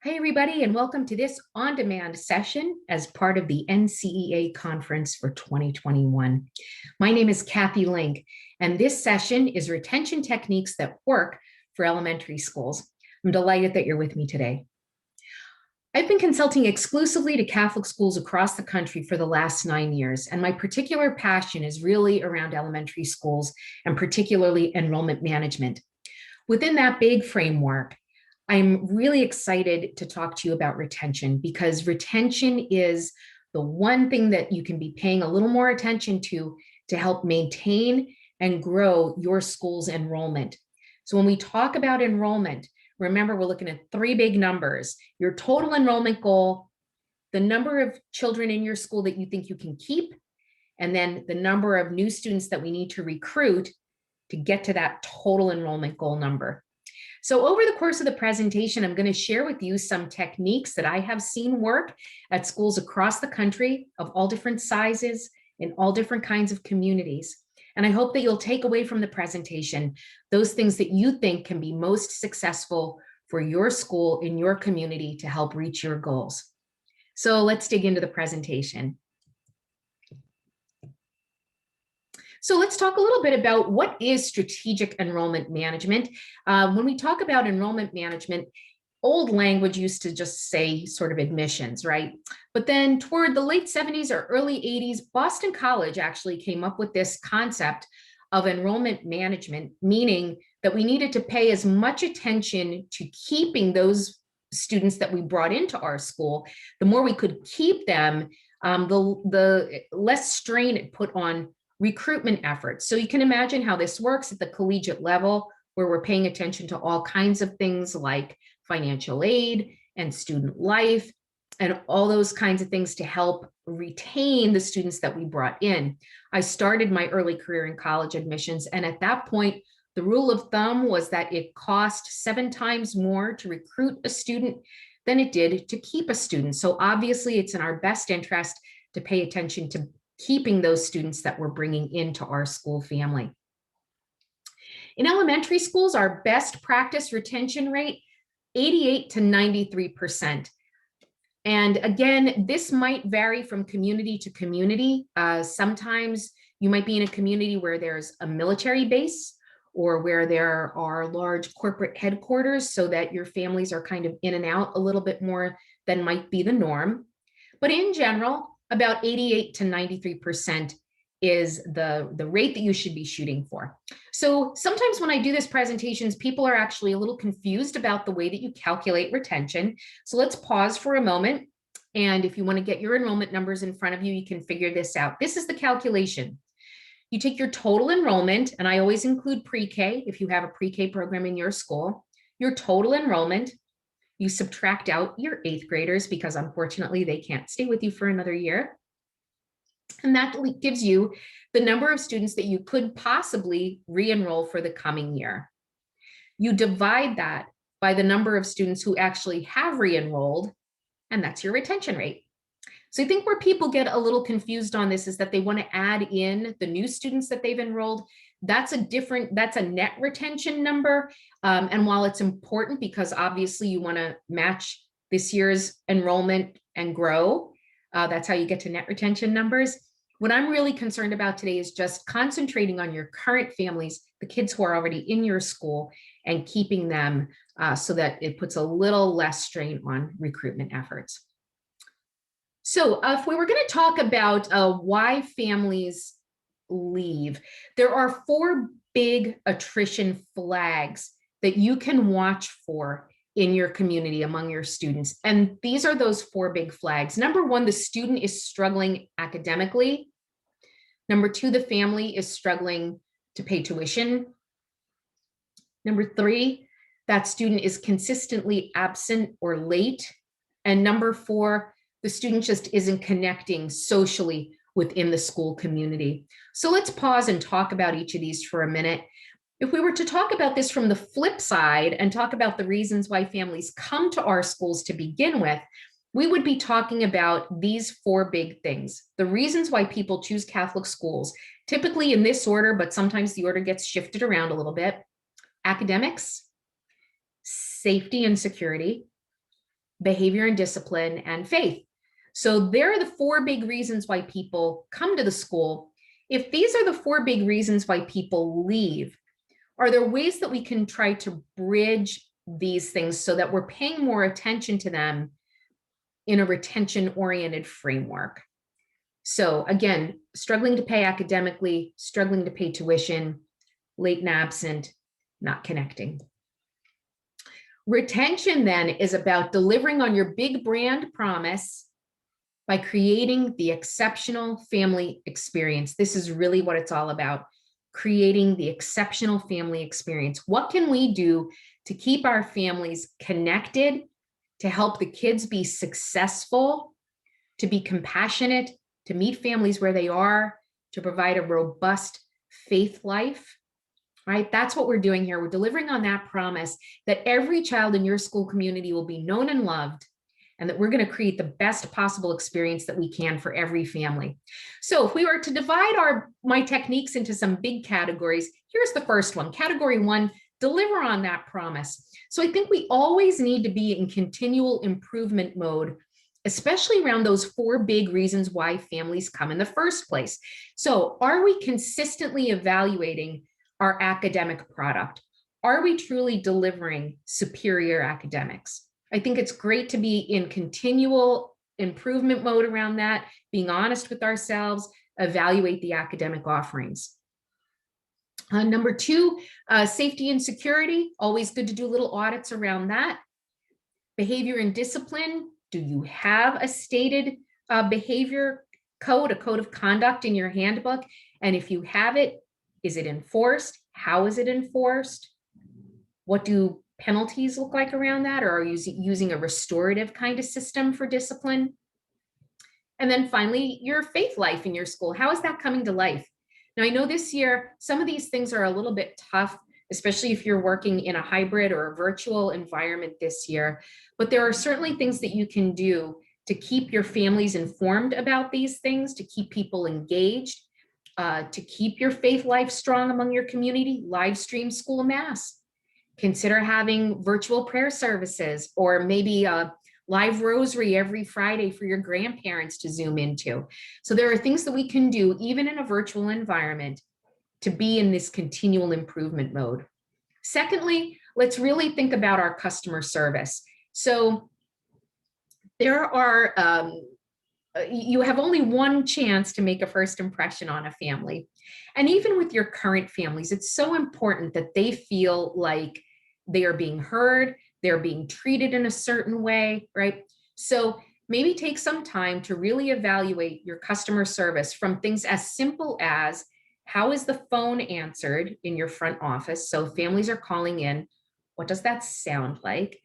Hi, everybody, and welcome to this on-demand session as part of the NCEA conference for 2021. My name is Kathy Link, and this session is retention techniques that work for elementary schools. I'm delighted that you're with me today. I've been consulting exclusively to Catholic schools across the country for the last 9 years, and my particular passion is really around elementary schools and particularly enrollment management. Within that big framework, I'm really excited to talk to you about retention because retention is the one thing that you can be paying a little more attention to help maintain and grow your school's enrollment. So when we talk about enrollment, remember we're looking at three big numbers: your total enrollment goal, the number of children in your school that you think you can keep, and then the number of new students that we need to recruit to get to that total enrollment goal number. So over the course of the presentation, I'm going to share with you some techniques that I have seen work at schools across the country of all different sizes in all different kinds of communities. And I hope that you'll take away from the presentation those things that you think can be most successful for your school in your community to help reach your goals. So let's dig into the presentation. So let's talk a little bit about what is strategic enrollment management. When we talk about enrollment management, old language used to just say sort of admissions, right? But then toward the late 70s or early 80s, Boston College actually came up with this concept of enrollment management, meaning that we needed to pay as much attention to keeping those students that we brought into our school. The more we could keep them, the less strain it put on recruitment efforts. So you can imagine how this works at the collegiate level, where we're paying attention to all kinds of things like financial aid and student life and all those kinds of things to help retain the students that we brought in. I started my early career in college admissions, and at that point, the rule of thumb was that it cost 7 times more to recruit a student than it did to keep a student. So obviously, it's in our best interest to pay attention to keeping those students that we're bringing into our school family. In elementary schools, our best practice retention rate, 88 to 93%. And again, this might vary from community to community. Sometimes you might be in a community where there's a military base or where there are large corporate headquarters, so that your families are kind of in and out a little bit more than might be the norm. But in general, about 88 to 93% is the rate that you should be shooting for. So sometimes when I do this presentations, people are actually a little confused about the way that you calculate retention. So let's pause for a moment. And if you want to get your enrollment numbers in front of you, you can figure this out. This is the calculation. You take your total enrollment, and I always include pre-K if you have a pre-K program in your school, your total enrollment. You subtract out your 8th graders because unfortunately they can't stay with you for another year. And that gives you the number of students that you could possibly re-enroll for the coming year. You divide that by the number of students who actually have re-enrolled, and that's your retention rate. So I think where people get a little confused on this is that they want to add in the new students that they've enrolled. That's a net retention number. And while it's important because obviously you want to match this year's enrollment and grow, that's how you get to net retention numbers. What I'm really concerned about today is just concentrating on your current families, the kids who are already in your school, and keeping them so that it puts a little less strain on recruitment efforts. So if we were going to talk about why families leave, there are 4 big attrition flags that you can watch for in your community among your students. And these are those 4 big flags. Number 1, the student is struggling academically. Number 2, the family is struggling to pay tuition. Number 3, that student is consistently absent or late. And number 4, the student just isn't connecting socially within the school community. So let's pause and talk about each of these for a minute. If we were to talk about this from the flip side and talk about the reasons why families come to our schools to begin with, we would be talking about these 4 big things. The reasons why people choose Catholic schools, typically in this order, but sometimes the order gets shifted around a little bit: academics, safety and security, behavior and discipline, and faith. So there are the four big reasons why people come to the school. If these are the four big reasons why people leave, are there ways that we can try to bridge these things so that we're paying more attention to them in a retention-oriented framework? So again, struggling to pay academically, struggling to pay tuition, late and absent, not connecting. Retention then is about delivering on your big brand promise by creating the exceptional family experience. This is really what it's all about, creating the exceptional family experience. What can we do to keep our families connected, to help the kids be successful, to be compassionate, to meet families where they are, to provide a robust faith life, right? That's what we're doing here. We're delivering on that promise that every child in your school community will be known and loved, and that we're going to create the best possible experience that we can for every family. So if we were to divide my techniques into some big categories, here's the first one. Category one, deliver on that promise. So I think we always need to be in continual improvement mode, especially around those four big reasons why families come in the first place. So are we consistently evaluating our academic product? Are we truly delivering superior academics? I think it's great to be in continual improvement mode around that, being honest with ourselves, evaluate the academic offerings. Number two, safety and security, always good to do little audits around that. Behavior and discipline, do you have a stated behavior code, a code of conduct in your handbook? And if you have it, is it enforced? How is it enforced? What do penalties look like around that? Or are you using a restorative kind of system for discipline? And then finally, your faith life in your school. How is that coming to life? Now, I know this year, some of these things are a little bit tough, especially if you're working in a hybrid or a virtual environment this year. But there are certainly things that you can do to keep your families informed about these things, to keep people engaged, to keep your faith life strong among your community. Live stream school mass. Consider having virtual prayer services, or maybe a live rosary every Friday for your grandparents to Zoom into. So there are things that we can do even in a virtual environment to be in this continual improvement mode. Secondly, let's really think about our customer service. So there are, you have only one chance to make a first impression on a family. And even with your current families, it's so important that they feel like they are being heard, they're being treated in a certain way, right? So maybe take some time to really evaluate your customer service from things as simple as, how is the phone answered in your front office? So families are calling in, what does that sound like?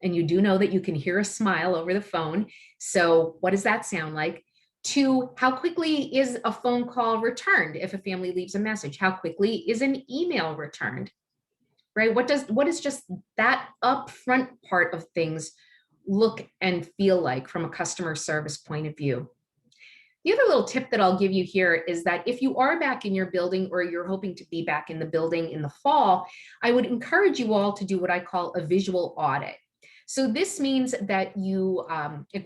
And you do know that you can hear a smile over the phone. So what does that sound like? To how quickly is a phone call returned if a family leaves a message? How quickly is an email returned? Right? What is just that upfront part of things look and feel like from a customer service point of view? The other little tip that I'll give you here is that if you are back in your building, or you're hoping to be back in the building in the fall, I would encourage you all to do what I call a visual audit. So this means that you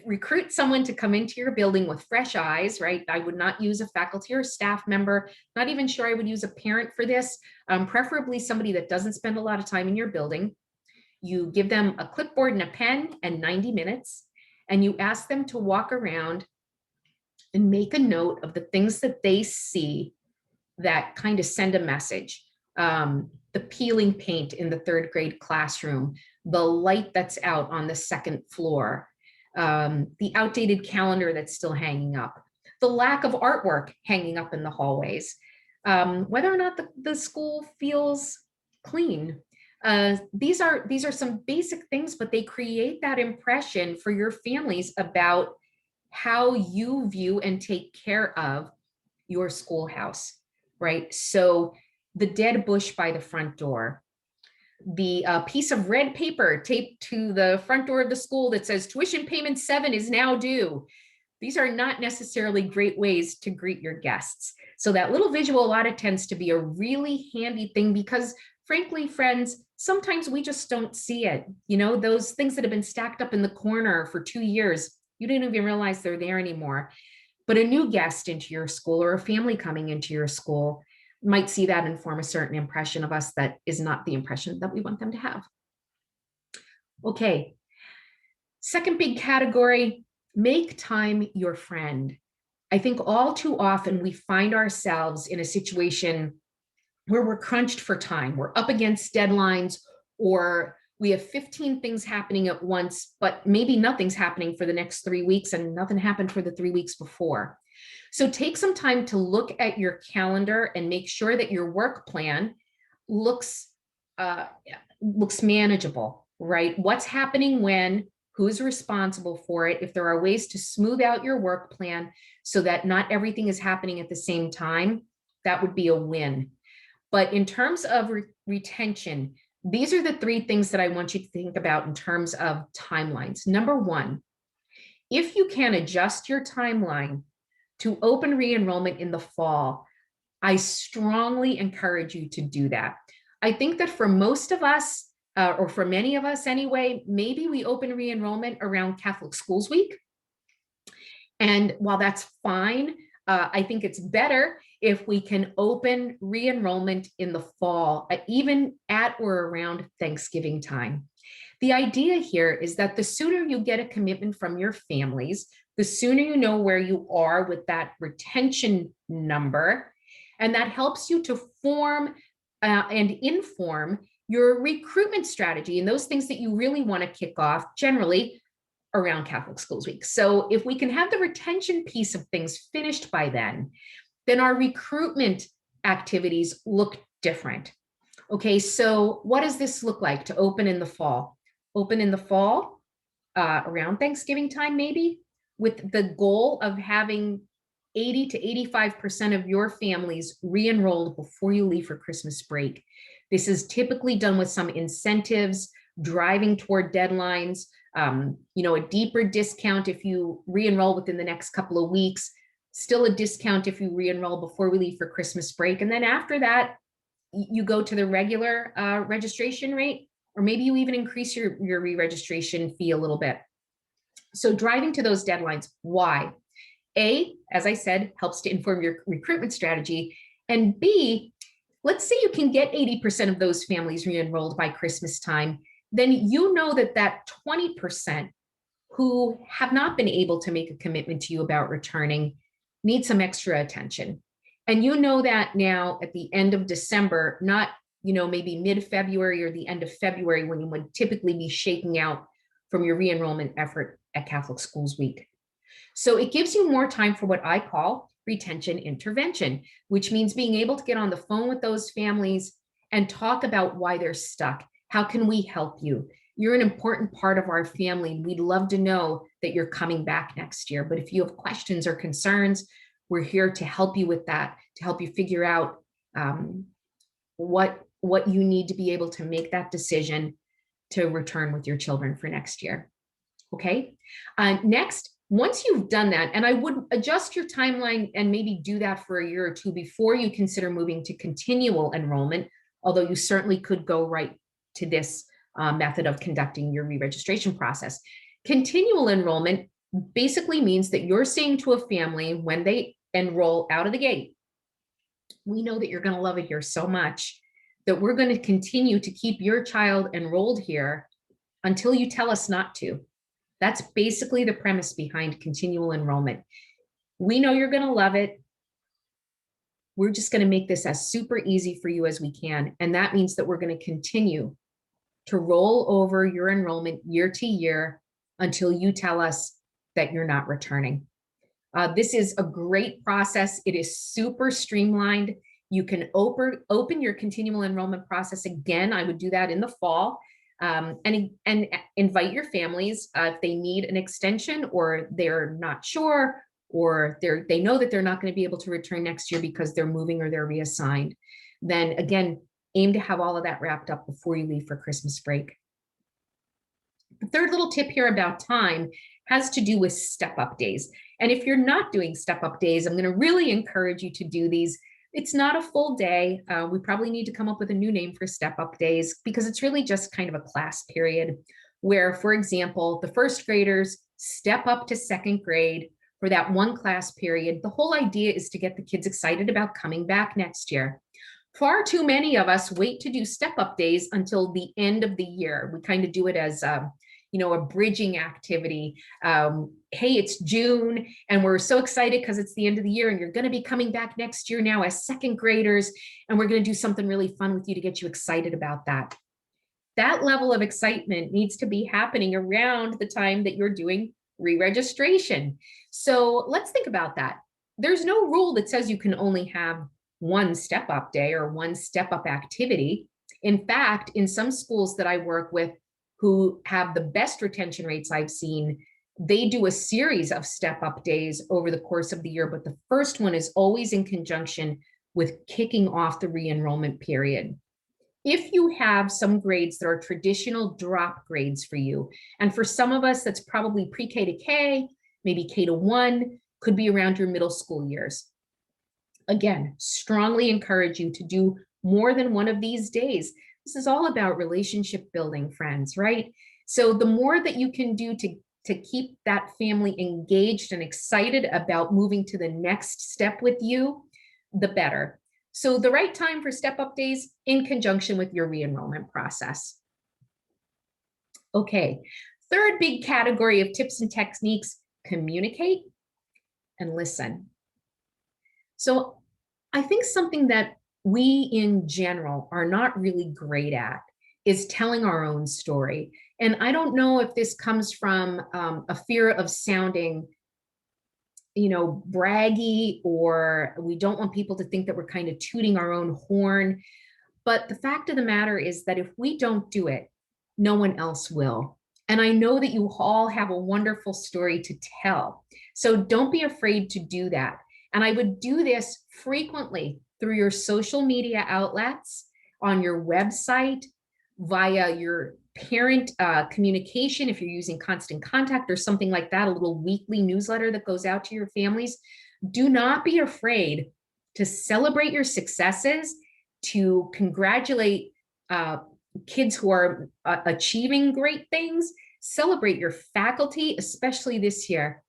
recruit someone to come into your building with fresh eyes, right? I would not use a faculty or staff member, not even sure I would use a parent for this, preferably somebody that doesn't spend a lot of time in your building. You give them a clipboard and a pen and 90 minutes, and you ask them to walk around and make a note of the things that they see that kind of send a message. The peeling paint in the third grade classroom, the light that's out on the second floor, the outdated calendar that's still hanging up, the lack of artwork hanging up in the hallways, whether or not the school feels clean. These are some basic things, but they create that impression for your families about how you view and take care of your schoolhouse, right? So the dead bush by the front door, the piece of red paper taped to the front door of the school that says tuition payment 7 is now due. These are not necessarily great ways to greet your guests. So that little visual audit tends to be a really handy thing, because frankly, friends, sometimes we just don't see it. You know, those things that have been stacked up in the corner for 2 years, you didn't even realize they're there anymore. But a new guest into your school or a family coming into your school might see that and form a certain impression of us that is not the impression that we want them to have. Okay, second big category, make time your friend. I think all too often we find ourselves in a situation where we're crunched for time. We're up against deadlines, or we have 15 things happening at once, but maybe nothing's happening for the next 3 weeks and nothing happened for the 3 weeks before. So take some time to look at your calendar and make sure that your work plan looks manageable, right? What's happening when, who's responsible for it? If there are ways to smooth out your work plan so that not everything is happening at the same time, that would be a win. But in terms of retention, these are the 3 things that I want you to think about in terms of timelines. Number 1, if you can adjust your timeline to open re-enrollment in the fall, I strongly encourage you to do that. I think that for most of us, or for many of us anyway, maybe we open re-enrollment around Catholic Schools Week. And while that's fine, I think it's better if we can open re-enrollment in the fall, even at or around Thanksgiving time. The idea here is that the sooner you get a commitment from your families, the sooner you know where you are with that retention number, and that helps you to form and inform your recruitment strategy and those things that you really want to kick off generally around Catholic Schools Week. So if we can have the retention piece of things finished by then our recruitment activities look different. Okay, so what does this look like to open in the fall? Open in the fall around Thanksgiving time, maybe, with the goal of having 80 to 85% of your families re-enrolled before you leave for Christmas break. This is typically done with some incentives, driving toward deadlines, a deeper discount if you re-enroll within the next couple of weeks, still a discount if you re-enroll before we leave for Christmas break. And then after that, you go to the regular registration rate, or maybe you even increase your re-registration fee a little bit. So driving to those deadlines, why? A, as I said, helps to inform your recruitment strategy. And B, let's say you can get 80% of those families re-enrolled by Christmas time, then you know that 20% who have not been able to make a commitment to you about returning need some extra attention. And you know that now at the end of December, not maybe mid-February or the end of February, when you would typically be shaking out from your re-enrollment effort at Catholic Schools Week. So it gives you more time for what I call retention intervention, which means being able to get on the phone with those families and talk about why they're stuck. How can we help you? You're an important part of our family. We'd love to know that you're coming back next year. But if you have questions or concerns, we're here to help you with that, to help you figure out what you need to be able to make that decision to return with your children for next year. Okay. Next, once you've done that, and I would adjust your timeline and maybe do that for a year or two before you consider moving to continual enrollment, although you certainly could go right to this method of conducting your re-registration process. Continual enrollment basically means that you're saying to a family when they enroll out of the gate, we know that you're going to love it here so much that we're going to continue to keep your child enrolled here until you tell us not to. That's basically the premise behind continual enrollment. We know you're going to love it. We're just going to make this as super easy for you as we can. And that means that we're going to continue to roll over your enrollment year to year until you tell us that you're not returning. This is a great process. It is super streamlined. You can open your continual enrollment process again. I would do that in the fall. And invite your families if they need an extension or they're not sure, or they know that they're not going to be able to return next year because they're moving or they're reassigned. Then again, aim to have all of that wrapped up before you leave for Christmas break. The third little tip here about time has to do with step-up days. And if you're not doing step-up days, I'm going to really encourage you to do these. It's not a full day. We probably need to come up with a new name for step-up days because it's really just kind of a class period where, for example, the first graders step up to second grade for that one class period. The whole idea is to get the kids excited about coming back next year. Far too many of us wait to do step-up days until the end of the year. We kind of do it as a bridging activity. Hey, it's June and we're so excited because it's the end of the year and you're going to be coming back next year now as second graders, and we're going to do something really fun with you to get you excited about that. That level of excitement needs to be happening around the time that you're doing re-registration. So let's think about that. There's no rule that says you can only have one step-up day or one step-up activity. In fact, in some schools that I work with who have the best retention rates I've seen, they do a series of step-up days over the course of the year, but the first one is always in conjunction with kicking off the re-enrollment period. If you have some grades that are traditional drop grades for you, and for some of us, that's probably pre-K to K, maybe K to 1, could be around your middle school years. Again, strongly encourage you to do more than one of these days. This is all about relationship building, friends, right? So the more that you can do to keep that family engaged and excited about moving to the next step with you, the better. So the right time for step-up days in conjunction with your re-enrollment process. Okay, third big category of tips and techniques: communicate and listen. So I think something that we in general are not really great at is telling our own story. And I don't know if this comes from a fear of sounding braggy, or we don't want people to think that we're kind of tooting our own horn. But the fact of the matter is that if we don't do it, no one else will. And I know that you all have a wonderful story to tell. So don't be afraid to do that. And I would do this frequently through your social media outlets, on your website, via your parent communication, if you're using Constant Contact or something like that, a little weekly newsletter that goes out to your families. Do not be afraid to celebrate your successes, to congratulate kids who are achieving great things. Celebrate your faculty, especially this year.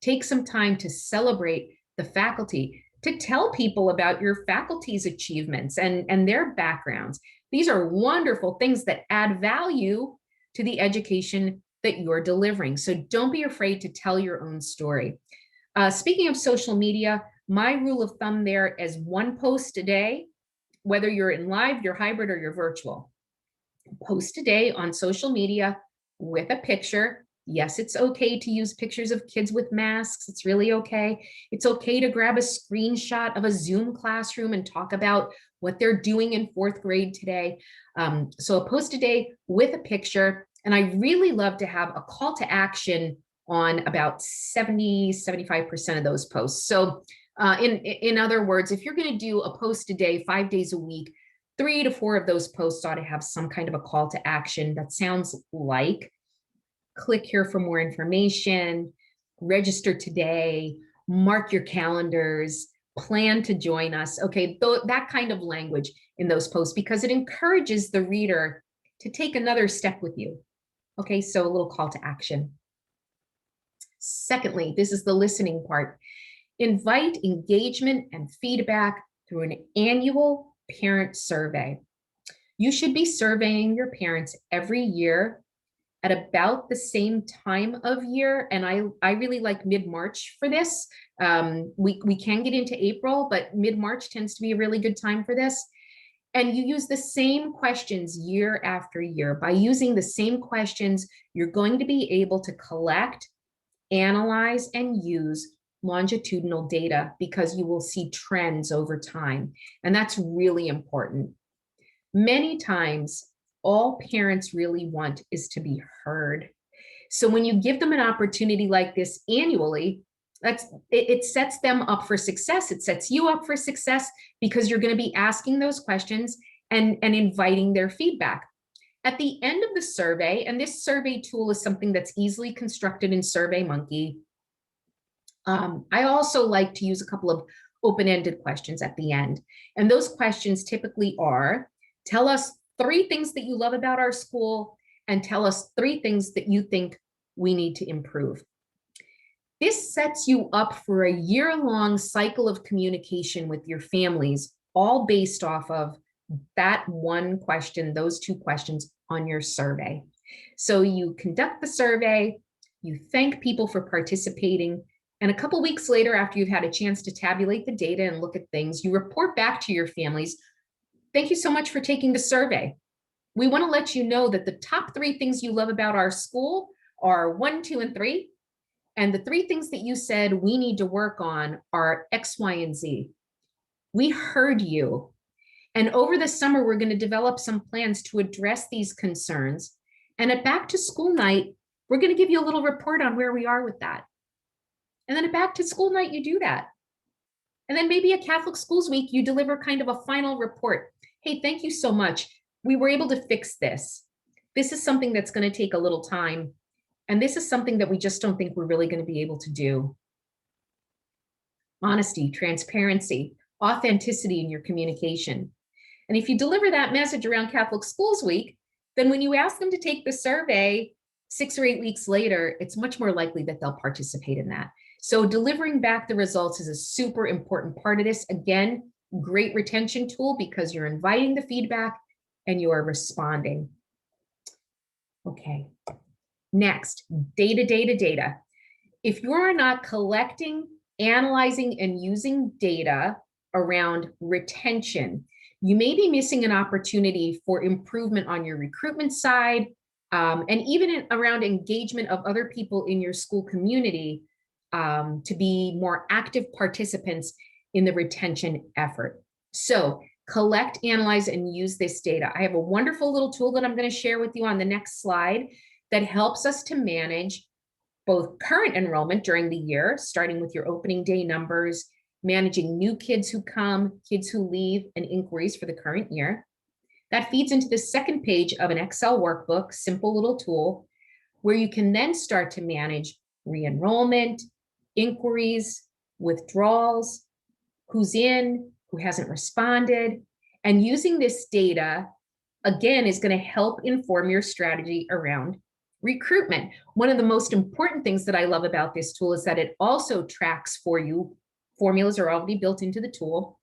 Take some time to celebrate the faculty, to tell people about your faculty's achievements and their backgrounds. These are wonderful things that add value to the education that you're delivering. So don't be afraid to tell your own story. Speaking of social media, my rule of thumb there is 1 post a day, whether you're in live, you're hybrid, or you're virtual. Post a day on social media with a picture. Yes, it's okay to use pictures of kids with masks. It's really okay. It's okay to grab a screenshot of a Zoom classroom and talk about what they're doing in 4th grade today. So a post a day with a picture. And I really love to have a call to action on about 75% of those posts. So in other words, if you're going to do a post a day, 5 days a week, 3 to 4 of those posts ought to have some kind of a call to action that sounds like, click here for more information, register today, mark your calendars, plan to join us. Okay, that kind of language in those posts, because it encourages the reader to take another step with you. Okay, so a little call to action. Secondly, this is the listening part. Invite engagement and feedback through an annual parent survey. You should be surveying your parents every year at about the same time of year. And I really like mid-March for this. We can get into April, but mid-March tends to be a really good time for this. And you use the same questions year after year. By using the same questions, you're going to be able to collect, analyze, and use longitudinal data, because you will see trends over time. And that's really important. Many times, all parents really want is to be heard. So when you give them an opportunity like this annually, it sets them up for success. It sets you up for success, because you're going to be asking those questions and inviting their feedback. At the end of the survey, and this survey tool is something that's easily constructed in SurveyMonkey. I also like to use a couple of open-ended questions at the end. And those questions typically are, tell us 3 things that you love about our school, and tell us 3 things that you think we need to improve. This sets you up for a year-long cycle of communication with your families, all based off of that one question, those 2 questions on your survey. So you conduct the survey, you thank people for participating, and a couple weeks later, after you've had a chance to tabulate the data and look at things, you report back to your families, thank you so much for taking the survey. We want to let you know that the top 3 things you love about our school are 1, 2, and 3. And the 3 things that you said we need to work on are X, Y, and Z. We heard you. And over the summer, we're going to develop some plans to address these concerns. And at back to school night, we're going to give you a little report on where we are with that. And then at back to school night, you do that. And then maybe at Catholic Schools Week, you deliver kind of a final report. Hey, thank you so much. We were able to fix this. This is something that's going to take a little time. And this is something that we just don't think we're really going to be able to do. Honesty, transparency, authenticity in your communication. And if you deliver that message around Catholic Schools Week, then when you ask them to take the survey 6 or 8 weeks later, it's much more likely that they'll participate in that. So delivering back the results is a super important part of this. Again, great retention tool because you're inviting the feedback and you are responding. Okay. Next, data. If you are not collecting, analyzing, and using data around retention, you may be missing an opportunity for improvement on your recruitment side, and even around engagement of other people in your school community to be more active participants in the retention effort. So collect, analyze, and use this data. I have a wonderful little tool that I'm going to share with you on the next slide that helps us to manage both current enrollment during the year, starting with your opening day numbers, managing new kids who come, kids who leave, and inquiries for the current year. That feeds into the second page of an Excel workbook, simple little tool, where you can then start to manage re-enrollment, inquiries, withdrawals, who's in, who hasn't responded. And using this data, again, is going to help inform your strategy around recruitment. One of the most important things that I love about this tool is that it also tracks for you, formulas are already built into the tool,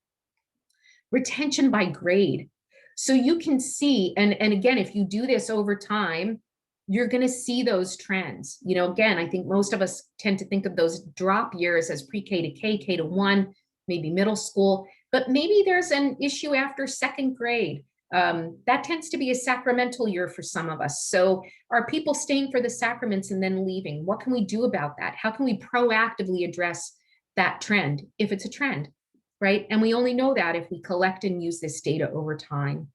retention by grade. So you can see, and again, if you do this over time, you're going to see those trends. You know, again, I think most of us tend to think of those drop years as pre-K to K, K to 1, maybe middle school, but maybe there's an issue after 2nd grade. That tends to be a sacramental year for some of us. So are people staying for the sacraments and then leaving? What can we do about that? How can we proactively address that trend if it's a trend, right? And we only know that if we collect and use this data over time.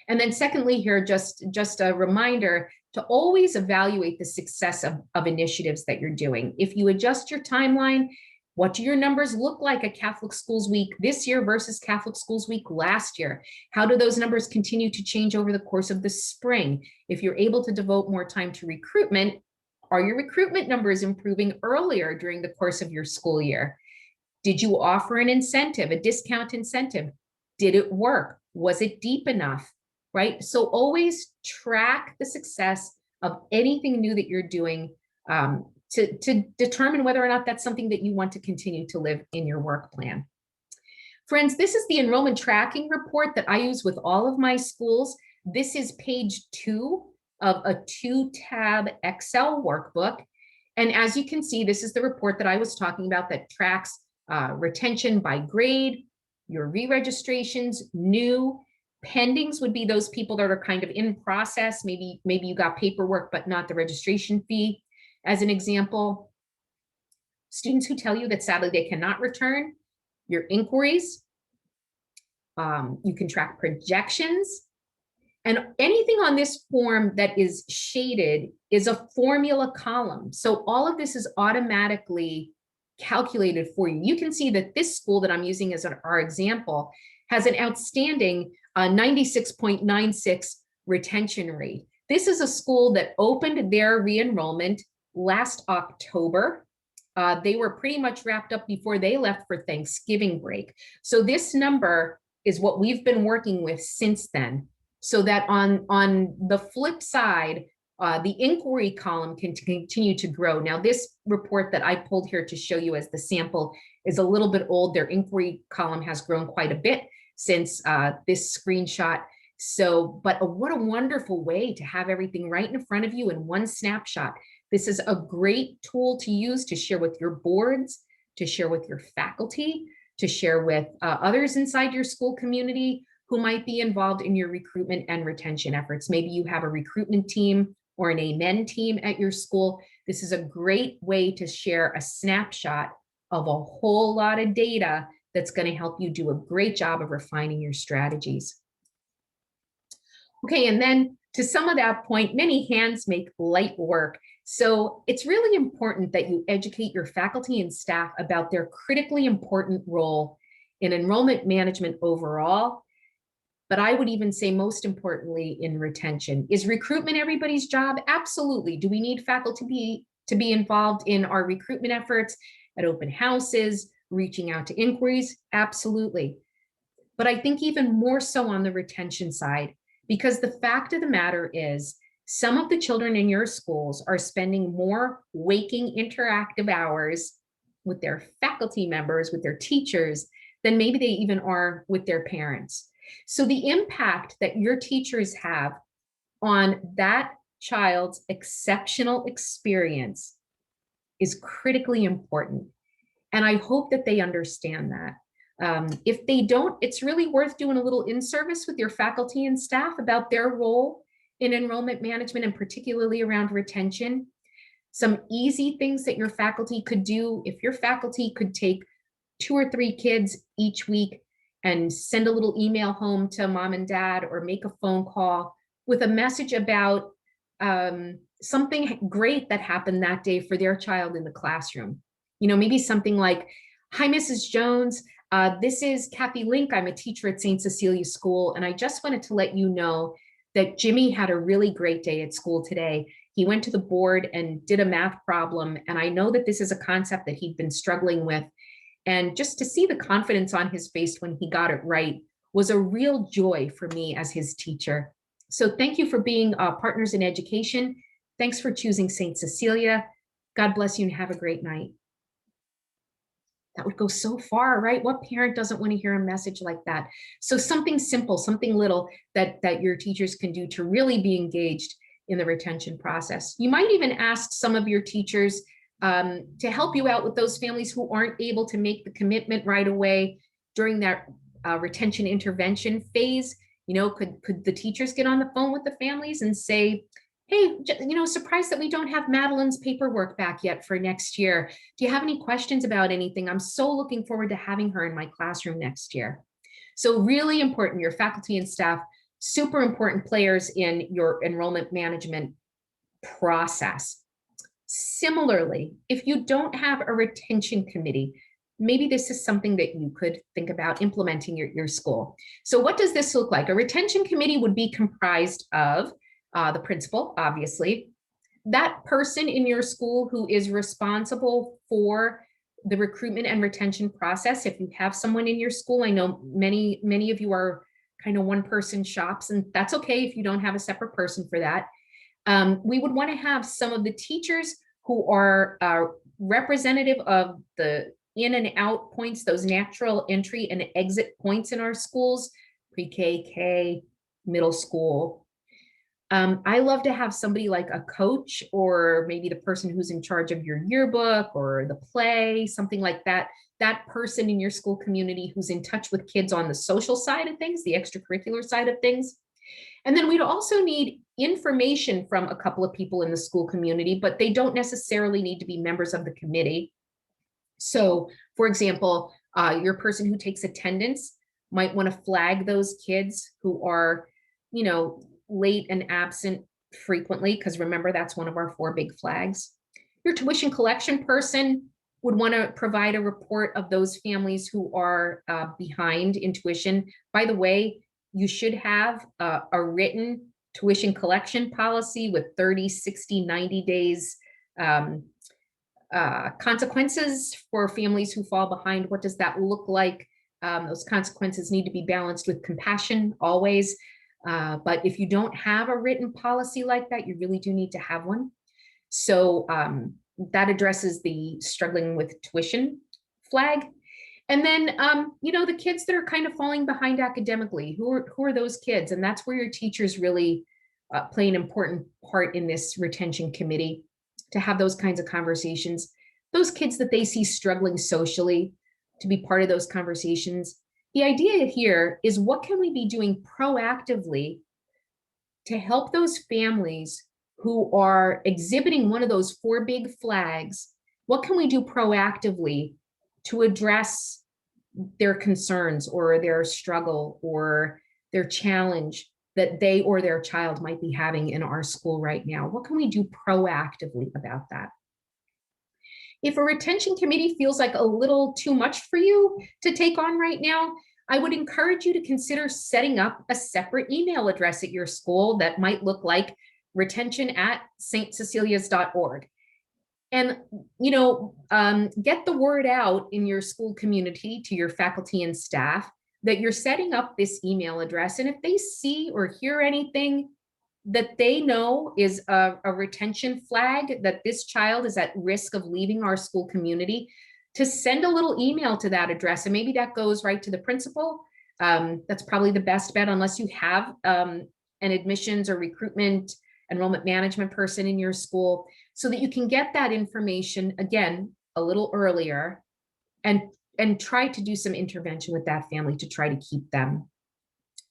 And then secondly here, just a reminder to always evaluate the success of initiatives that you're doing. If you adjust your timeline, what do your numbers look like at Catholic Schools Week this year versus Catholic Schools Week last year? How do those numbers continue to change over the course of the spring? If you're able to devote more time to recruitment, are your recruitment numbers improving earlier during the course of your school year? Did you offer an incentive, a discount incentive? Did it work? Was it deep enough, right? So always track the success of anything new that you're doing to determine whether or not that's something that you want to continue to live in your work plan. Friends, this is the enrollment tracking report that I use with all of my schools. This is page 2 of a 2-tab Excel workbook. And as you can see, this is the report that I was talking about that tracks retention by grade, your re-registrations, new, pendings would be those people that are kind of in process. Maybe you got paperwork, but not the registration fee. As an example, students who tell you that sadly they cannot return, your inquiries, you can track projections, and anything on this form that is shaded is a formula column. So all of this is automatically calculated for you. You can see that this school that I'm using as our example has an outstanding 96.96 retention rate. This is a school that opened their re-enrollment last October. They were pretty much wrapped up before they left for Thanksgiving break. So this number is what we've been working with since then, so that on the flip side, the inquiry column can continue to grow. Now, this report that I pulled here to show you as the sample is a little bit old. Their inquiry column has grown quite a bit since this screenshot. So, but what a wonderful way to have everything right in front of you in one snapshot. This is a great tool to use to share with your boards, to share with your faculty, to share with others inside your school community who might be involved in your recruitment and retention efforts. Maybe you have a recruitment team or an Amen team at your school. This is a great way to share a snapshot of a whole lot of data that's going to help you do a great job of refining your strategies. Okay, and then to some of that point, many hands make light work. So it's really important that you educate your faculty and staff about their critically important role in enrollment management overall. But I would even say most importantly in retention. Is recruitment everybody's job? Absolutely. Do we need faculty to be involved in our recruitment efforts at open houses, reaching out to inquiries? Absolutely. But I think even more so on the retention side, because the fact of the matter is some of the children in your schools are spending more waking interactive hours with their faculty members, with their teachers, than maybe they even are with their parents. So the impact that your teachers have on that child's exceptional experience is critically important. And I hope that they understand that. If they don't, it's really worth doing a little in-service with your faculty and staff about their role in enrollment management, and particularly around retention. Some easy things that your faculty could do: if your faculty could take 2 or 3 kids each week and send a little email home to mom and dad, or make a phone call with a message about something great that happened that day for their child in the classroom. You know, maybe something like, "Hi, Mrs. Jones. This is Kathy Link. I'm a teacher at St. Cecilia School, and I just wanted to let you know that Jimmy had a really great day at school today. He went to the board and did a math problem, and I know that this is a concept that he'd been struggling with. And just to see the confidence on his face when he got it right was a real joy for me as his teacher. So thank you for being partners in education. Thanks for choosing St. Cecilia. God bless you and have a great night." That would go so far, right? What parent doesn't want to hear a message like that? So something simple, something little that your teachers can do to really be engaged in the retention process. You might even ask some of your teachers to help you out with those families who aren't able to make the commitment right away during that retention intervention phase. You know, could the teachers get on the phone with the families and say, "Hey, you know, surprised that we don't have Madeline's paperwork back yet for next year. Do you have any questions about anything? I'm so looking forward to having her in my classroom next year." So really important, your faculty and staff, super important players in your enrollment management process. Similarly, if you don't have a retention committee, maybe this is something that you could think about implementing your school. So what does this look like? A retention committee would be comprised of the principal, obviously, that person in your school who is responsible for the recruitment and retention process. If you have someone in your school, I know many of you are kind of one-person shops, and that's okay if you don't have a separate person for that. We would want to have some of the teachers who are representative of the in and out points, those natural entry and exit points in our schools, pre-K, K, middle school. I love to have somebody like a coach, or maybe the person who's in charge of your yearbook or the play, something like that. That person in your school community who's in touch with kids on the social side of things, the extracurricular side of things. And then we'd also need information from a couple of people in the school community, but they don't necessarily need to be members of the committee. So, for example, your person who takes attendance might want to flag those kids who are, you know, late and absent frequently, because remember, that's one of our 4 big flags. Your tuition collection person would want to provide a report of those families who are behind in tuition. By the way, you should have a written tuition collection policy with 30, 60, 90 days Consequences for families who fall behind. What does that look like? Those consequences need to be balanced with compassion always. But if you don't have a written policy like that, you really do need to have one. So that addresses the struggling with tuition flag. And then, the kids that are kind of falling behind academically, who are those kids? And that's where your teachers really play an important part in this retention committee, to have those kinds of conversations. Those kids that they see struggling socially, to be part of those conversations. The idea here is, what can we be doing proactively to help those families who are exhibiting one of those 4 big flags? What can we do proactively to address their concerns or their struggle or their challenge that they or their child might be having in our school right now? What can we do proactively about that? If a retention committee feels like a little too much for you to take on right now, I would encourage you to consider setting up a separate email address at your school that might look like retention@stcecilias.org. And, get the word out in your school community to your faculty and staff that you're setting up this email address. And if they see or hear anything that they know is a retention flag, that this child is at risk of leaving our school community, to send a little email to that address. And maybe that goes right to the principal. That's probably the best bet, unless you have an admissions or recruitment enrollment management person in your school, so that you can get that information again a little earlier and try to do some intervention with that family to try to keep them.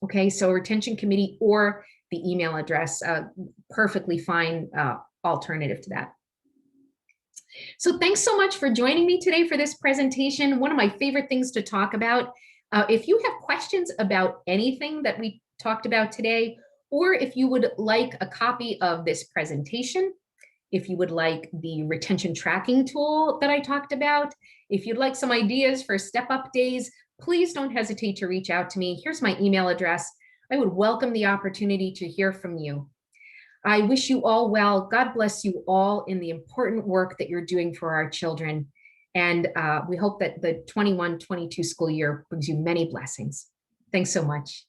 Okay, so retention committee or the email address, perfectly fine alternative to that. So thanks so much for joining me today for this presentation. One of my favorite things to talk about. If you have questions about anything that we talked about today, or if you would like a copy of this presentation, if you would like the retention tracking tool that I talked about, if you'd like some ideas for step-up days, please don't hesitate to reach out to me. Here's my email address. I would welcome the opportunity to hear from you. I wish you all well. God bless you all in the important work that you're doing for our children. And we hope that the 21-22 school year brings you many blessings. Thanks so much.